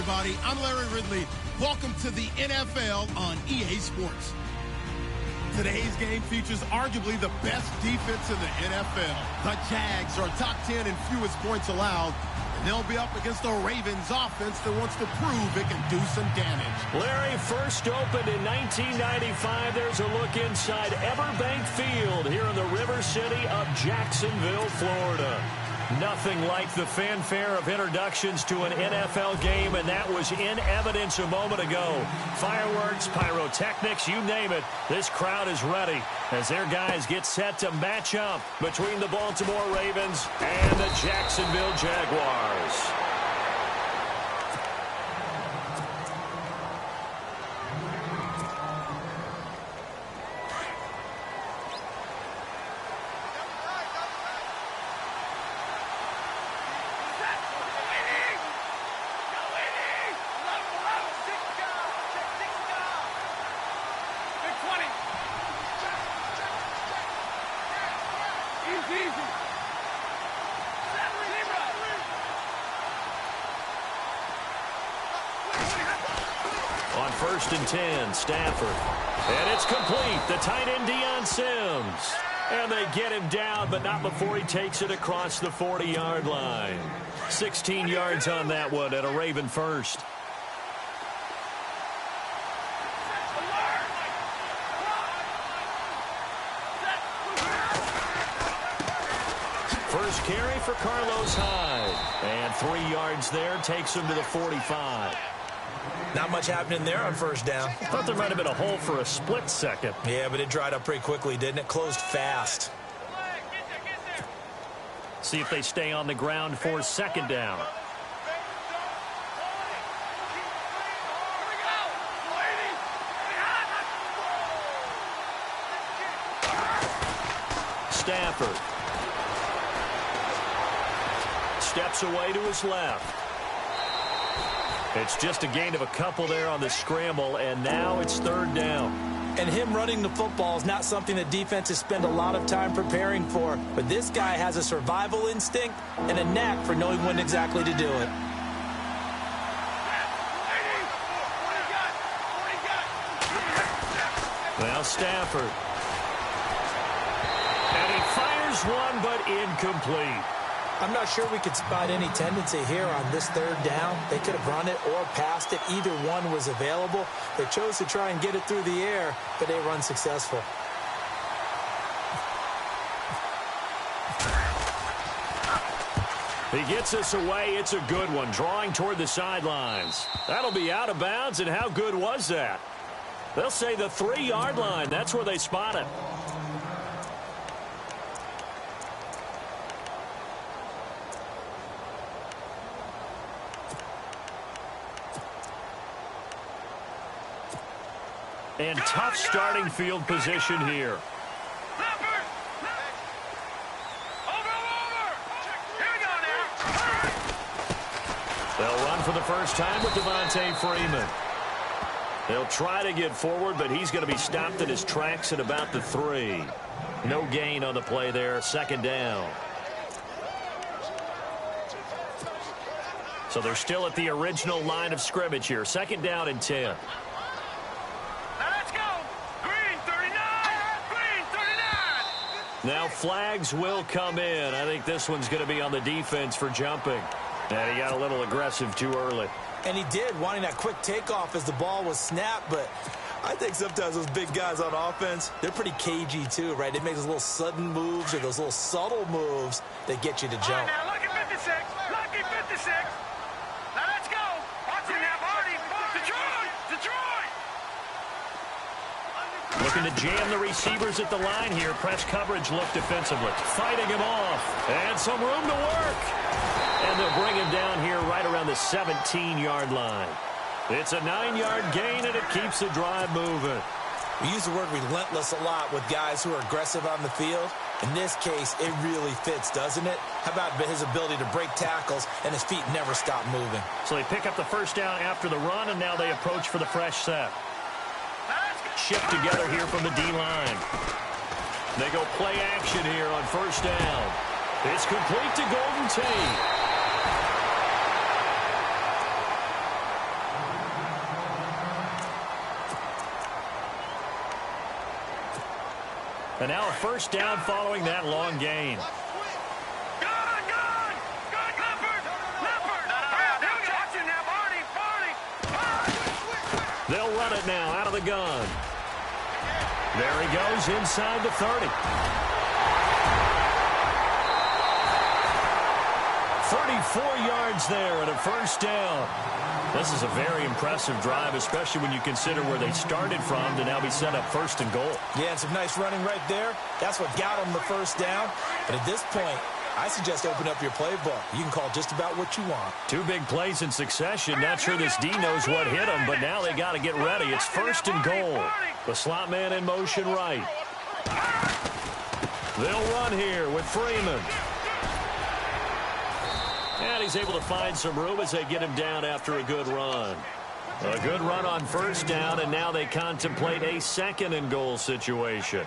everybody. I'm Larry Ridley. Welcome to the NFL on EA Sports. Today's game features arguably the best defense in the NFL. The Jags are top 10 in fewest points allowed, and they'll be up against the Ravens offense that wants to prove it can do some damage. Larry, first opened in 1995. There's a look inside Everbank Field here in the River City of Jacksonville, Florida. Nothing like the fanfare of introductions to an NFL game, and that was in evidence a moment ago. Fireworks, pyrotechnics, you name it. This crowd is ready as their guys get set to match up between the Baltimore Ravens and the Jacksonville Jaguars. On 1st and 10, Stafford. And it's complete. The tight end, Deion Sims. And they get him down, but not before he takes it across the 40-yard line. 16 yards on that one at a Raven first. First carry for Carlos Hyde. And 3 yards there takes him to the 45. Not much happening there on first down. I thought there might have been a hole for a split second. Yeah, but it dried up pretty quickly, didn't it? Closed fast. See if they stay on the ground for second down. Stafford. Steps away to his left. It's just a gain of a couple there on the scramble, and now it's third down. And him running the football is not something that defenses spend a lot of time preparing for. But this guy has a survival instinct and a knack for knowing when exactly to do it. Now Stafford. And he fires one, but incomplete. I'm not sure we could spot any tendency here on this third down. They could have run it or passed it. Either one was available. They chose to try and get it through the air, but they were unsuccessful. He gets us away. It's a good one, drawing toward the sidelines. That'll be out of bounds, and how good was that? They'll say the 3-yard line. That's where they spot it. And tough starting field position here. They'll run for the first time with Devontae Freeman. They'll try to get forward, but he's going to be stopped in his tracks at about the 3. No gain on the play there, second down. So they're still at the original line of scrimmage here. Second down and 10. Now flags will come in. I think this one's going to be on the defense for jumping. And he got a little aggressive too early. And he did, wanting that quick takeoff as the ball was snapped. But I think sometimes those big guys on offense, they're pretty cagey too, right? They make those little sudden moves or those little subtle moves that get you to jump. All right, now look at 56. Look at 56. Now let's go. Watch it now, Marty. Detroit. Detroit. Looking to jam the receivers at the line here. Press coverage look defensively. Fighting him off. And some room to work. And they'll bring him down here right around the 17-yard line. It's a 9-yard gain, and it keeps the drive moving. We use the word relentless a lot with guys who are aggressive on the field. In this case, it really fits, doesn't it? How about his ability to break tackles, and his feet never stop moving? So they pick up the first down after the run, and now they approach for the fresh set. Shift together here from the D-line. They go play action here on first down. It's complete to Golden Tate. And now a first down following that long gain. They'll run it now out of the gun. There he goes inside the 30. 34 yards there and a first down. This is a very impressive drive, especially when you consider where they started from to now be set up first and goal. Yeah, and some nice running right there. That's what got them the first down. But at this point, I suggest open up your playbook. You can call just about what you want. Two big plays in succession. Not sure this D knows what hit him, but now they got to get ready. It's first and goal. The slot man in motion right. They'll run here with Freeman. And he's able to find some room as they get him down after a good run. A good run on first down, and now they contemplate a second and goal situation.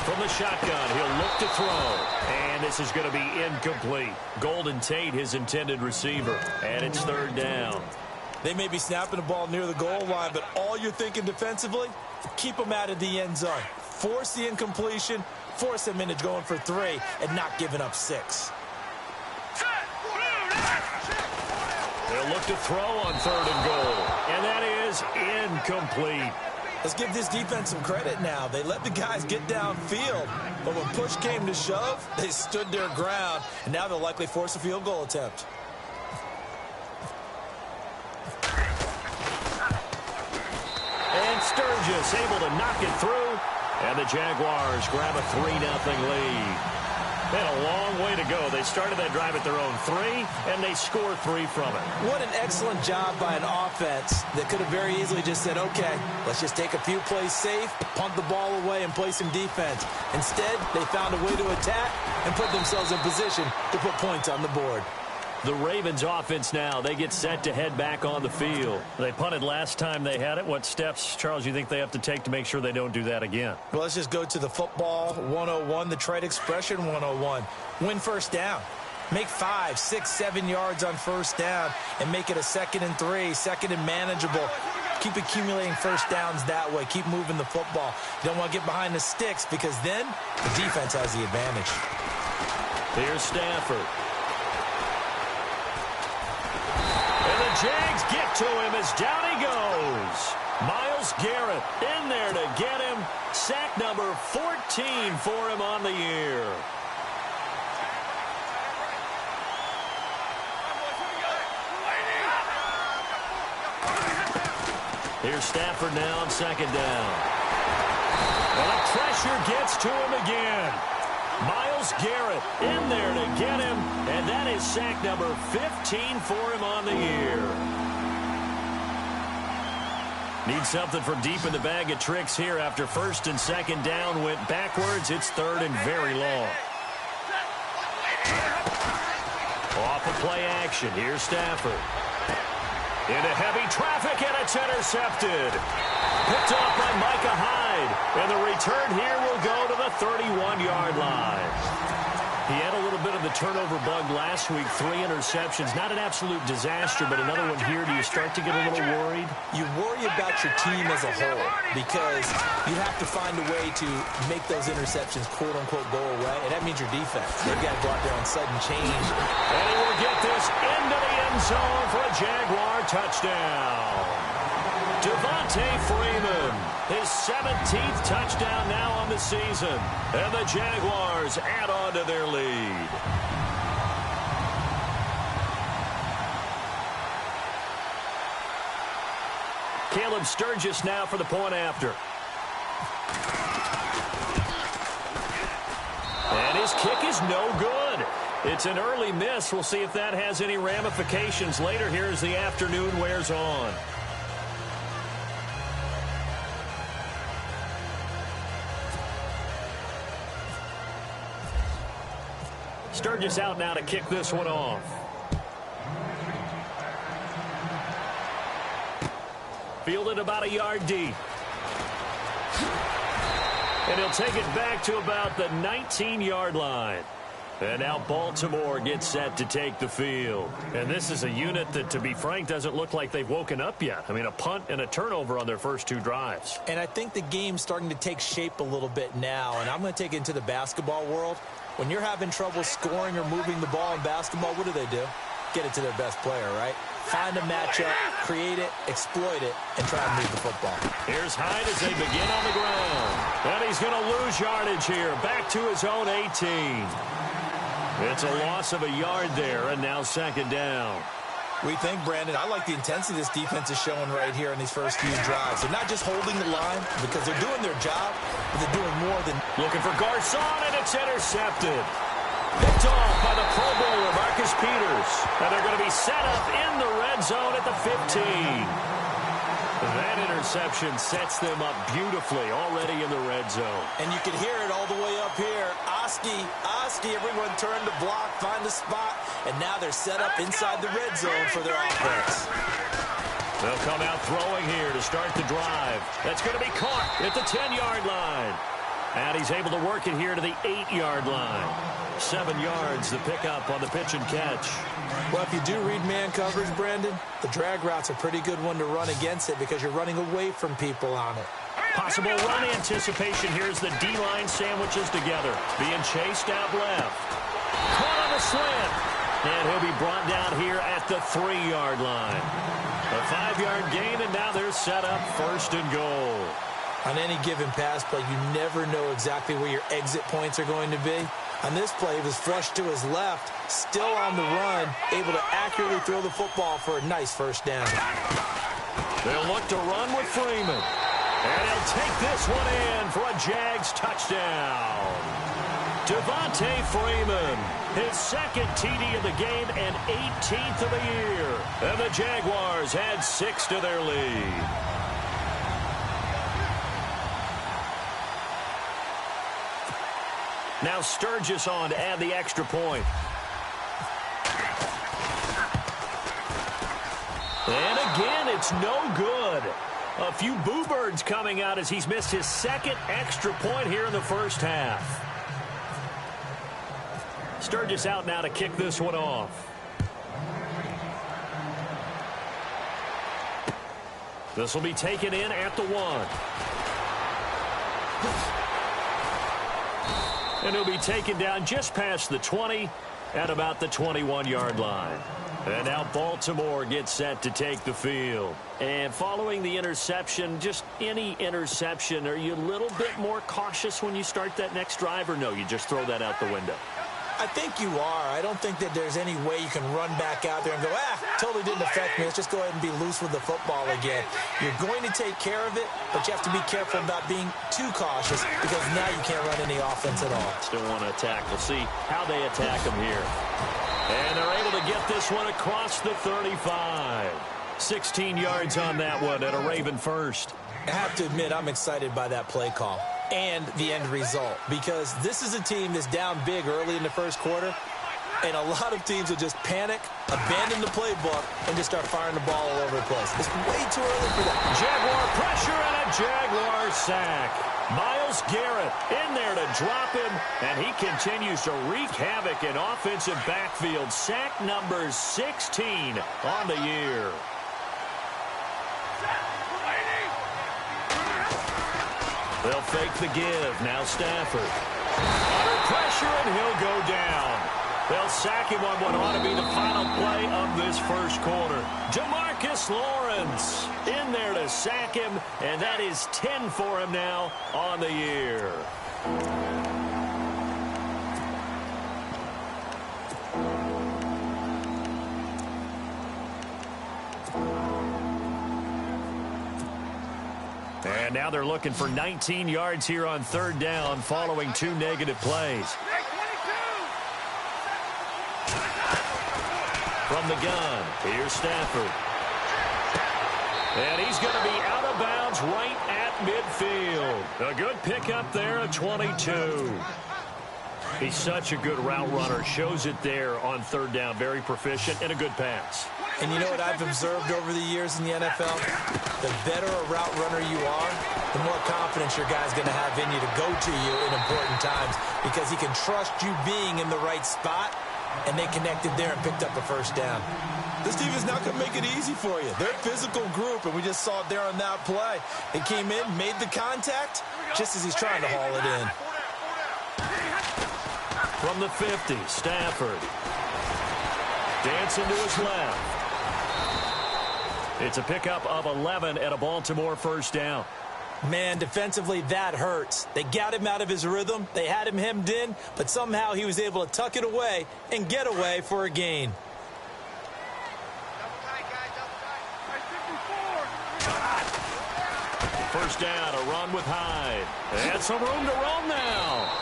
From the shotgun, he'll look to throw. And this is going to be incomplete. Golden Tate, his intended receiver. And it's third down. They may be snapping the ball near the goal line, but all you're thinking defensively, keep them out of the end zone. Force the incompletion, force them into going for 3, and not giving up 6. They'll look to throw on third and goal. And that is incomplete. Let's give this defense some credit now. They let the guys get downfield, but when push came to shove, they stood their ground, and now they'll likely force a field goal attempt. And Sturgis able to knock it through, and the Jaguars grab a 3-0 lead. They had a long way to go. They started that drive at their own 3, and they scored 3 from it. What an excellent job by an offense that could have very easily just said, okay, let's just take a few plays safe, punt the ball away, and play some defense. Instead, they found a way to attack and put themselves in position to put points on the board. The Ravens offense now, they get set to head back on the field. They punted last time they had it. What steps, Charles, you think they have to take to make sure they don't do that again? Well, let's just go to the football 101, the trade expression 101. Win first down. Make 5, 6, 7 yards on first down and make it a 2nd and 3, second and manageable. Keep accumulating first downs that way. Keep moving the football. You don't want to get behind the sticks because then the defense has the advantage. Here's Stafford. Jags get to him as down he goes. Myles Garrett in there to get him. Sack number 14 for him on the year. Here's Stafford now on second down. And the pressure gets to him again. Myles Garrett in there to get him, and that is sack number 15 for him on the year. Need something from deep in the bag of tricks here after first and second down went backwards. It's third and very long. Off of play action. Here's Stafford. Into heavy traffic, and it's intercepted. Picked off by Micah Hyde. And the return here will go to the 31-yard line. He had a little bit of the turnover bug last week. 3 interceptions. Not an absolute disaster, but another one here. Do you start to get a little worried? You worry about your team as a whole because you have to find a way to make those interceptions, quote-unquote, go away. And that means your defense. They've got to go out there on sudden change. And he will get this into the end zone for a Jaguar touchdown. Devontae Freeman, his 17th touchdown now on the season. And the Jaguars add on to their lead. Caleb Sturgis now for the point after. And his kick is no good. It's an early miss. We'll see if that has any ramifications later here as the afternoon wears on. Sturgis out now to kick this one off. fielded about a yard deep. And he'll take it back to about the 19-yard line. And now Baltimore gets set to take the field. And this is a unit that, to be frank, doesn't look like they've woken up yet. I mean, a punt and a turnover on their first 2 drives. And I think the game's starting to take shape a little bit now. And I'm going to take it into the basketball world. When you're having trouble scoring or moving the ball in basketball, what do? Get it to their best player, right? Find a matchup, create it, exploit it, and try and move the football. Here's Hyde as they begin on the ground. And he's going to lose yardage here. Back to his own 18. It's a loss of a yard there, and now second down. We think, Brandon, I like the intensity this defense is showing right here in these first few drives. They're not just holding the line because they're doing their job, but they're doing more than... Looking for Garcon, and it's intercepted. Picked off by the Pro Bowler, Marcus Peters. And they're going to be set up in the red zone at the 15. That interception sets them up beautifully already in the red zone. And you can hear it all the way up here. Oski, everyone turned to block, find a spot, and now they're set up inside the red zone for their offense. They'll come out throwing here to start the drive. That's going to be caught at the 10-yard line. And he's able to work it here to the 8-yard line. 7 yards, the pickup on the pitch and catch. Well, if you do read man coverage, Brandon, the drag route's a pretty good one to run against it because you're running away from people on it. Possible run anticipation. Here's the D-line sandwiches together. Being chased out left. Caught on the slant. And he'll be brought down here at the 3-yard line. A 5-yard gain, and now they're set up first and goal. On any given pass play, you never know exactly where your exit points are going to be. On this play, he was flushed to his left, still on the run, able to accurately throw the football for a nice first down. They'll look to run with Freeman. And he'll take this one in for a Jags touchdown. Devontae Freeman, his second TD of the game and 18th of the year. And the Jaguars add 6 to their lead. Now Sturgis on to add the extra point. And again, it's no good. A few boo birds coming out as he's missed his second extra point here in the first half. Sturgis out now to kick this one off. This will be taken in at the 1. And he'll be taken down just past the 20 at about the 21-yard line. And now Baltimore gets set to take the field. And following the interception, just any interception, are you a little bit more cautious when you start that next drive, or no, you just throw that out the window? I think you are. I don't think that there's any way you can run back out there and go, totally didn't affect me. Let's just go ahead and be loose with the football again. You're going to take care of it, but you have to be careful about being too cautious because now you can't run any offense at all. Still want to attack. We'll see how they attack them here. And they're able to get this one across the 35. 16 yards on that one at a Raven first. I have to admit, I'm excited by that play call and the end result because this is a team that's down big early in the first quarter, and a lot of teams will just panic, abandon the playbook, and just start firing the ball all over the place. It's way too early for that. Jaguar pressure and a Jaguar sack. Myles Garrett in there to drop him, and he continues to wreak havoc in offensive backfield. Sack number 16 on the year. They'll fake the give. Now Stafford. Under pressure, and he'll go down. They'll sack him on what ought to be the final play of this first quarter. Jamarcus Lawrence in there to sack him, and that is 10 for him now on the year. And now they're looking for 19 yards here on third down following 2 negative plays. From the gun, here's Stafford. And he's going to be out of bounds right at midfield. A good pickup there at 22. He's such a good route runner. Shows it there on third down. Very proficient and a good pass. And you know what I've observed over the years in the NFL? The better a route runner you are, the more confidence your guy's going to have in you to go to you in important times because he can trust you being in the right spot, and they connected there and picked up a first down. This team is not going to make it easy for you. They're a physical group, and we just saw it there on that play. They came in, made the contact, just as he's trying to haul it in. From the 50, Stafford. Dancing to his left. It's a pickup of 11 at a Baltimore first down. Man, defensively, that hurts. They got him out of his rhythm. They had him hemmed in, but somehow he was able to tuck it away and get away for a gain. First down, a run with Hyde. And some room to roam now.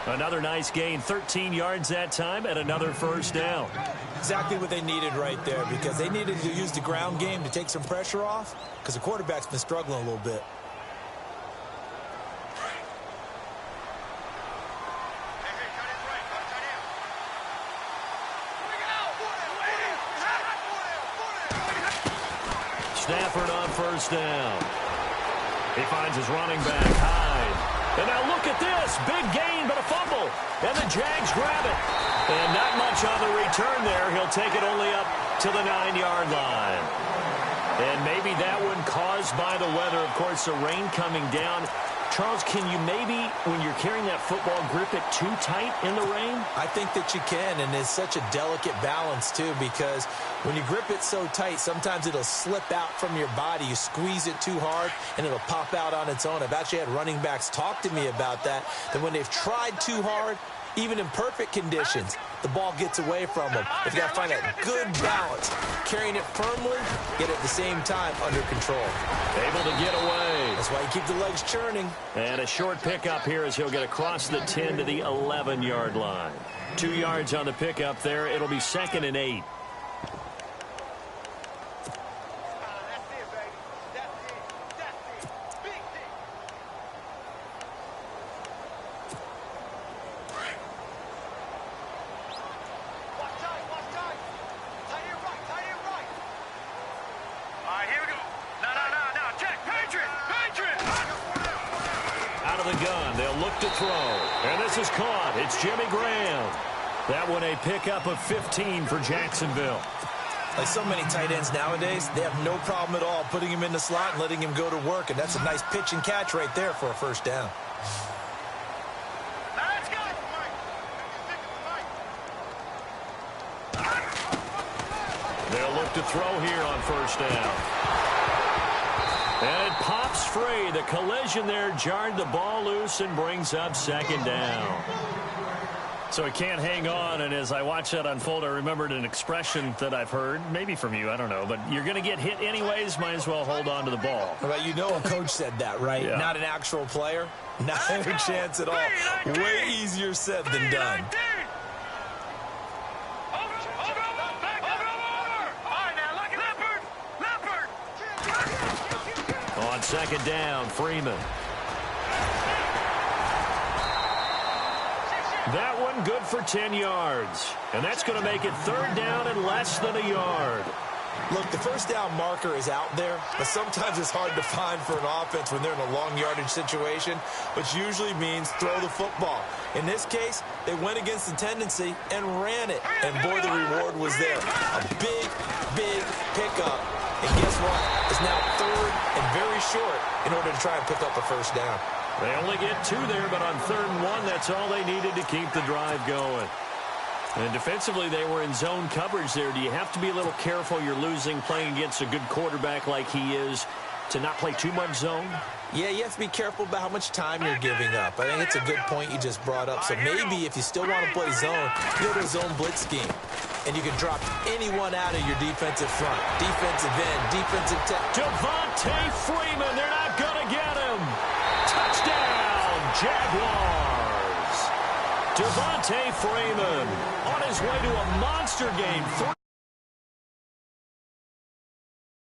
Another nice gain, 13 yards that time, and another first down. Exactly what they needed right there, because they needed to use the ground game to take some pressure off, because the quarterback's been struggling a little bit. Stafford on first down. He finds his running back, Hyde. And now look at this. Big gain, but a fumble. And the Jags grab it. And not much on the return there. He'll take it only up to the 9-yard line. And maybe that one caused by the weather. Of course, the rain coming down. Charles, can you maybe, when you're carrying that football, grip it too tight in the rain? I think that you can, and it's such a delicate balance, too, because when you grip it so tight, sometimes it'll slip out from your body. You squeeze it too hard, and it'll pop out on its own. I've actually had running backs talk to me about that when they've tried too hard, even in perfect conditions, the ball gets away from them. They've got to find that good balance, carrying it firmly, yet at the same time under control. Able to get away. That's why you keep the legs churning. And a short pickup here as he'll get across the 10 to the 11-yard line. 2 yards on the pickup there. It'll be 2nd and 8. It's Jimmy Graham. That one a pickup of 15 for Jacksonville. Like so many tight ends nowadays, they have no problem at all putting him in the slot and letting him go to work. And that's a nice pitch and catch right there for a first down. Let's go. They'll look to throw here on first down. And it pops free. The collision there jarred the ball loose and brings up 2nd down. So he can't hang on, and as I watch that unfold, I remembered an expression that I've heard, maybe from you, I don't know, but you're going to get hit anyways, might as well hold on to the ball. Well, you know a coach said that, right? Yeah. Not an actual player. Not a chance at all. Way easier said than done. On 2nd down, Freeman. That one good for 10 yards. And that's going to make it 3rd down and less than a yard. Look, the first down marker is out there, but sometimes it's hard to find for an offense when they're in a long yardage situation, which usually means throw the football. In this case, they went against the tendency and ran it. And boy, the reward was there. A big, big pickup. And guess what? It's now 3rd and very short in order to try and pick up a first down. They only get 2 there, but on 3rd and 1, that's all they needed to keep the drive going. And defensively, they were in zone coverage there. Do you have to be a little careful? You're losing, playing against a good quarterback like he is, to not play too much zone? Yeah, you have to be careful about how much time you're giving up. I think it's a good point you just brought up. So maybe if you still want to play zone, you go to a zone blitz scheme. And you can drop anyone out of your defensive front. Defensive end, defensive tackle. Devontae Freeman, they're not going to get him. Touchdown, Jaguars. Devontae Freeman on his way to a monster game.